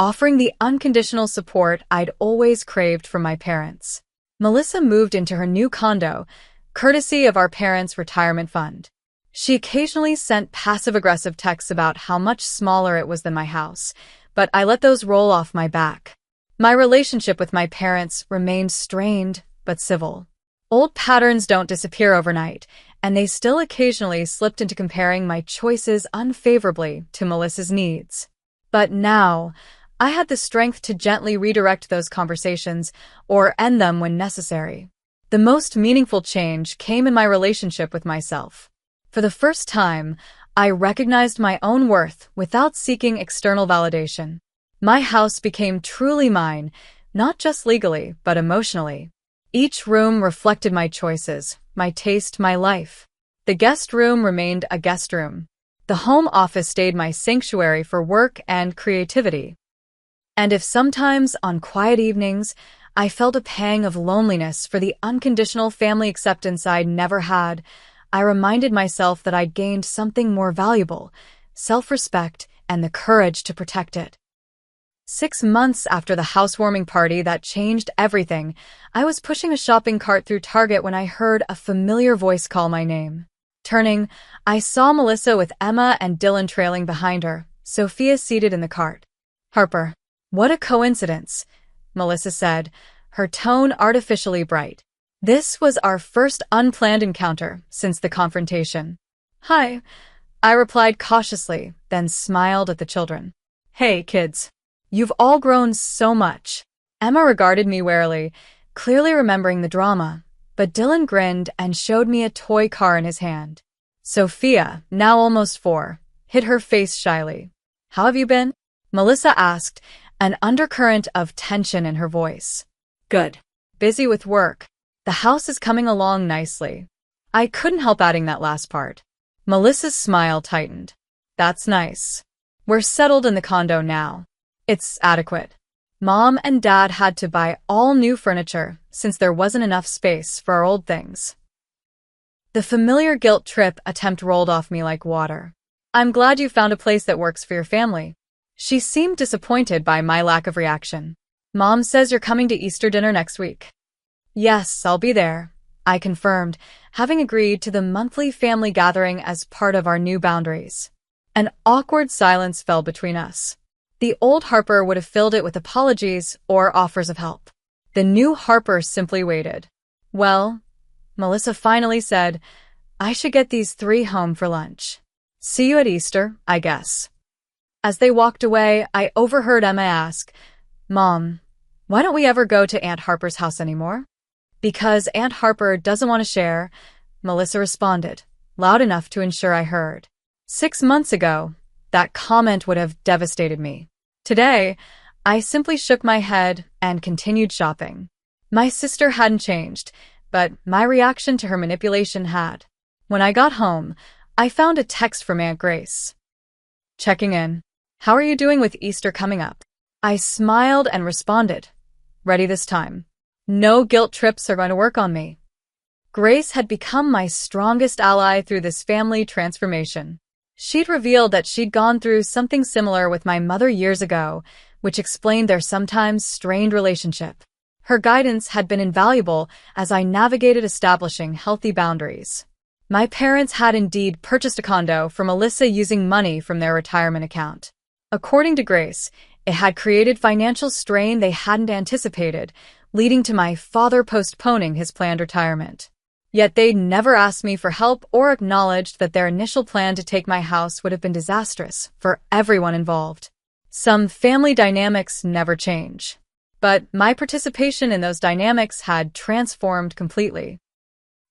offering the unconditional support I'd always craved from my parents. Melissa moved into her new condo, courtesy of our parents' retirement fund. She occasionally sent passive-aggressive texts about how much smaller it was than my house, but I let those roll off my back. My relationship with my parents remained strained but civil. Old patterns don't disappear overnight, and they still occasionally slipped into comparing my choices unfavorably to Melissa's needs. But now, I had the strength to gently redirect those conversations or end them when necessary. The most meaningful change came in my relationship with myself. For the first time, I recognized my own worth without seeking external validation. My house became truly mine, not just legally, but emotionally. Each room reflected my choices, my taste, my life. The guest room remained a guest room. The home office stayed my sanctuary for work and creativity. And if sometimes, on quiet evenings, I felt a pang of loneliness for the unconditional family acceptance I'd never had, I reminded myself that I'd gained something more valuable, self-respect and the courage to protect it. 6 months after the housewarming party that changed everything, I was pushing a shopping cart through Target when I heard a familiar voice call my name. Turning, I saw Melissa with Emma and Dylan trailing behind her, Sophia seated in the cart. "Harper, what a coincidence," Melissa said, her tone artificially bright. This was our first unplanned encounter since the confrontation. "Hi," I replied cautiously, then smiled at the children. "Hey, kids. You've all grown so much." Emma regarded me warily, clearly remembering the drama, but Dylan grinned and showed me a toy car in his hand. Sophia, now almost 4, hid her face shyly. "How have you been?" Melissa asked, an undercurrent of tension in her voice. Good. "Busy with work. The house is coming along nicely." I couldn't help adding that last part. Melissa's smile tightened. "That's nice. We're settled in the condo now. It's adequate. Mom and Dad had to buy all new furniture since there wasn't enough space for our old things." The familiar guilt trip attempt rolled off me like water. "I'm glad you found a place that works for your family." She seemed disappointed by my lack of reaction. "Mom says you're coming to Easter dinner next week." "Yes, I'll be there," I confirmed, having agreed to the monthly family gathering as part of our new boundaries. An awkward silence fell between us. The old Harper would have filled it with apologies or offers of help. The new Harper simply waited. "Well," Melissa finally said, "I should get these 3 home for lunch. See you at Easter, I guess." As they walked away, I overheard Emma ask, "Mom, why don't we ever go to Aunt Harper's house anymore?" "Because Aunt Harper doesn't want to share," Melissa responded, loud enough to ensure I heard. 6 months ago, that comment would have devastated me. Today, I simply shook my head and continued shopping. My sister hadn't changed, but my reaction to her manipulation had. When I got home, I found a text from Aunt Grace. "Checking in. How are you doing with Easter coming up?" I smiled and responded, "Ready this time. No guilt trips are going to work on me." Grace had become my strongest ally through this family transformation. She'd revealed that she'd gone through something similar with my mother years ago, which explained their sometimes strained relationship. Her guidance had been invaluable as I navigated establishing healthy boundaries. My parents had indeed purchased a condo for Melissa using money from their retirement account. According to Grace, it had created financial strain they hadn't anticipated, leading to my father postponing his planned retirement. Yet they'd never asked me for help or acknowledged that their initial plan to take my house would have been disastrous for everyone involved. Some family dynamics never change. But my participation in those dynamics had transformed completely.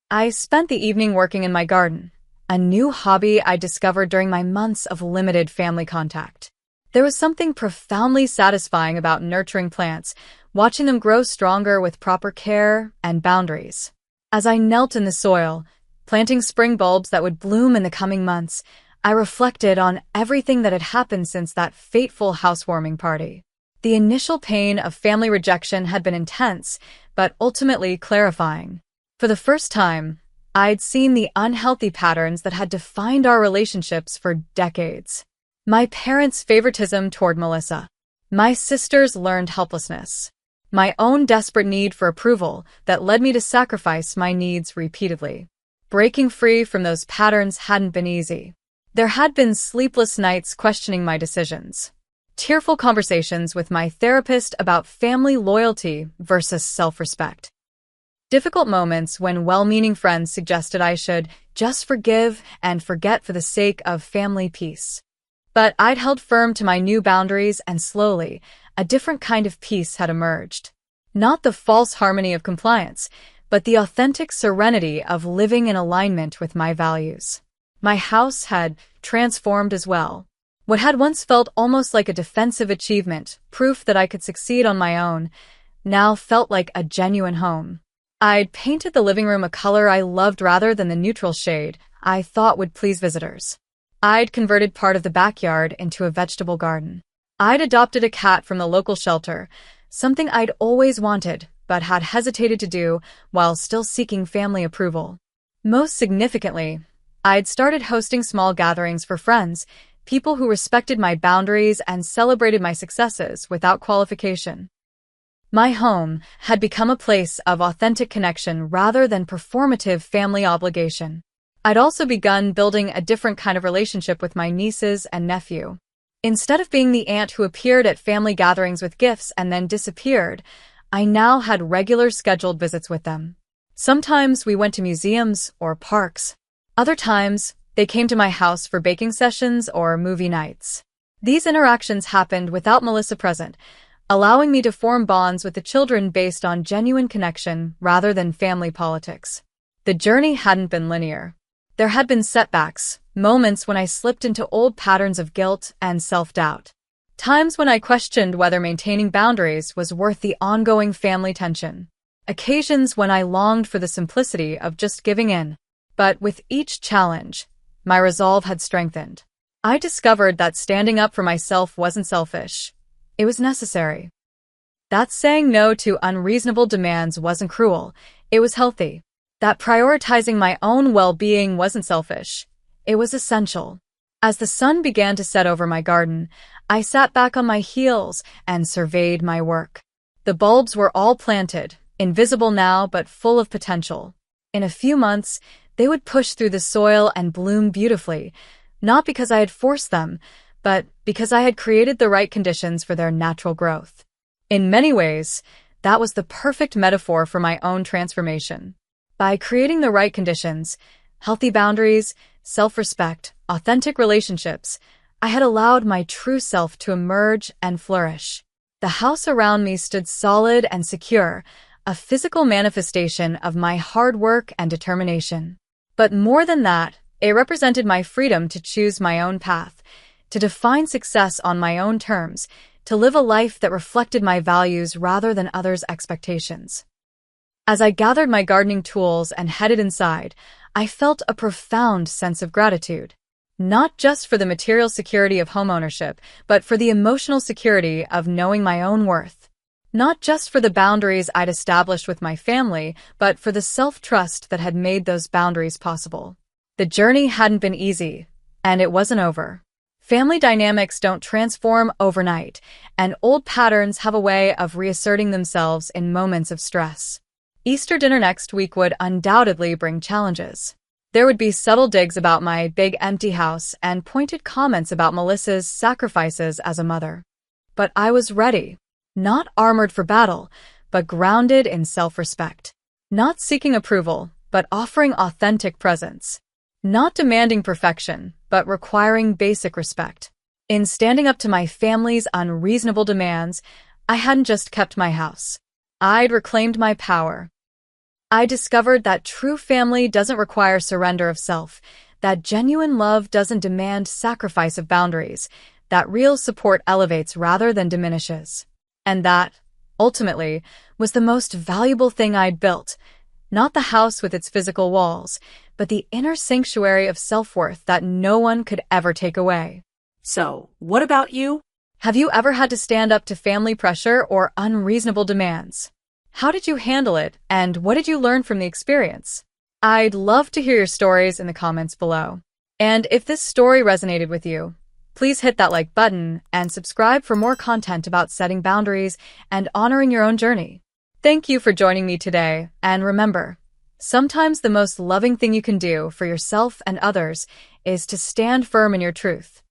I spent the evening working in my garden, a new hobby I discovered during my months of limited family contact. There was something profoundly satisfying about nurturing plants, watching them grow stronger with proper care and boundaries. As I knelt in the soil, planting spring bulbs that would bloom in the coming months, I reflected on everything that had happened since that fateful housewarming party. The initial pain of family rejection had been intense, but ultimately clarifying. For the first time, I'd seen the unhealthy patterns that had defined our relationships for decades. My parents' favoritism toward Melissa. My sister's learned helplessness. my own desperate need for approval that led me to sacrifice my needs repeatedly. Breaking free from those patterns hadn't been easy. There had been sleepless nights questioning my decisions, tearful conversations with my therapist about family loyalty versus self-respect, difficult moments when well-meaning friends suggested I should just forgive and forget for the sake of family peace. But I'd held firm to my new boundaries, and slowly, a different kind of peace had emerged. Not the false harmony of compliance, but the authentic serenity of living in alignment with my values. My house had transformed as well. What had once felt almost like a defensive achievement, proof that I could succeed on my own, now felt like a genuine home. I'd painted the living room a color I loved rather than the neutral shade I thought would please visitors. I'd converted part of the backyard into a vegetable garden. I'd adopted a cat from the local shelter, something I'd always wanted but had hesitated to do while still seeking family approval. Most significantly, I'd started hosting small gatherings for friends, people who respected my boundaries and celebrated my successes without qualification. My home had become a place of authentic connection rather than performative family obligation. I'd also begun building a different kind of relationship with my nieces and nephew. Instead of being the aunt who appeared at family gatherings with gifts and then disappeared, I now had regular scheduled visits with them. Sometimes we went to museums or parks. Other times, they came to my house for baking sessions or movie nights. These interactions happened without Melissa present, allowing me to form bonds with the children based on genuine connection rather than family politics. The journey hadn't been linear. There had been setbacks, moments when I slipped into old patterns of guilt and self-doubt. Times when I questioned whether maintaining boundaries was worth the ongoing family tension. Occasions when I longed for the simplicity of just giving in. But with each challenge, my resolve had strengthened. I discovered that standing up for myself wasn't selfish. It was necessary. That saying no to unreasonable demands wasn't cruel. It was healthy. That prioritizing my own well-being wasn't selfish. It was essential. As the sun began to set over my garden, I sat back on my heels and surveyed my work. The bulbs were all planted, invisible now but full of potential. In a few months, they would push through the soil and bloom beautifully, not because I had forced them, but because I had created the right conditions for their natural growth. In many ways, that was the perfect metaphor for my own transformation. By creating the right conditions, healthy boundaries, self-respect, authentic relationships, I had allowed my true self to emerge and flourish. The house around me stood solid and secure, a physical manifestation of my hard work and determination. But more than that, it represented my freedom to choose my own path, to define success on my own terms, to live a life that reflected my values rather than others' expectations. As I gathered my gardening tools and headed inside, I felt a profound sense of gratitude. Not just for the material security of homeownership, but for the emotional security of knowing my own worth. Not just for the boundaries I'd established with my family, but for the self-trust that had made those boundaries possible. The journey hadn't been easy, and it wasn't over. Family dynamics don't transform overnight, and old patterns have a way of reasserting themselves in moments of stress. Easter dinner next week would undoubtedly bring challenges. There would be subtle digs about my big empty house and pointed comments about Melissa's sacrifices as a mother. But I was ready. Not armored for battle, but grounded in self-respect. Not seeking approval, but offering authentic presence. Not demanding perfection, but requiring basic respect. In standing up to my family's unreasonable demands, I hadn't just kept my house. I'd reclaimed my power. I discovered that true family doesn't require surrender of self, that genuine love doesn't demand sacrifice of boundaries, that real support elevates rather than diminishes. And that, ultimately, was the most valuable thing I'd built, not the house with its physical walls, but the inner sanctuary of self-worth that no one could ever take away. So, what about you? Have you ever had to stand up to family pressure or unreasonable demands? How did you handle it, and what did you learn from the experience? I'd love to hear your stories in the comments below. And if this story resonated with you, Please hit that like button and subscribe for more content about setting boundaries and honoring your own journey. Thank you for joining me today, and remember, sometimes the most loving thing you can do for yourself and others is to stand firm in your truth.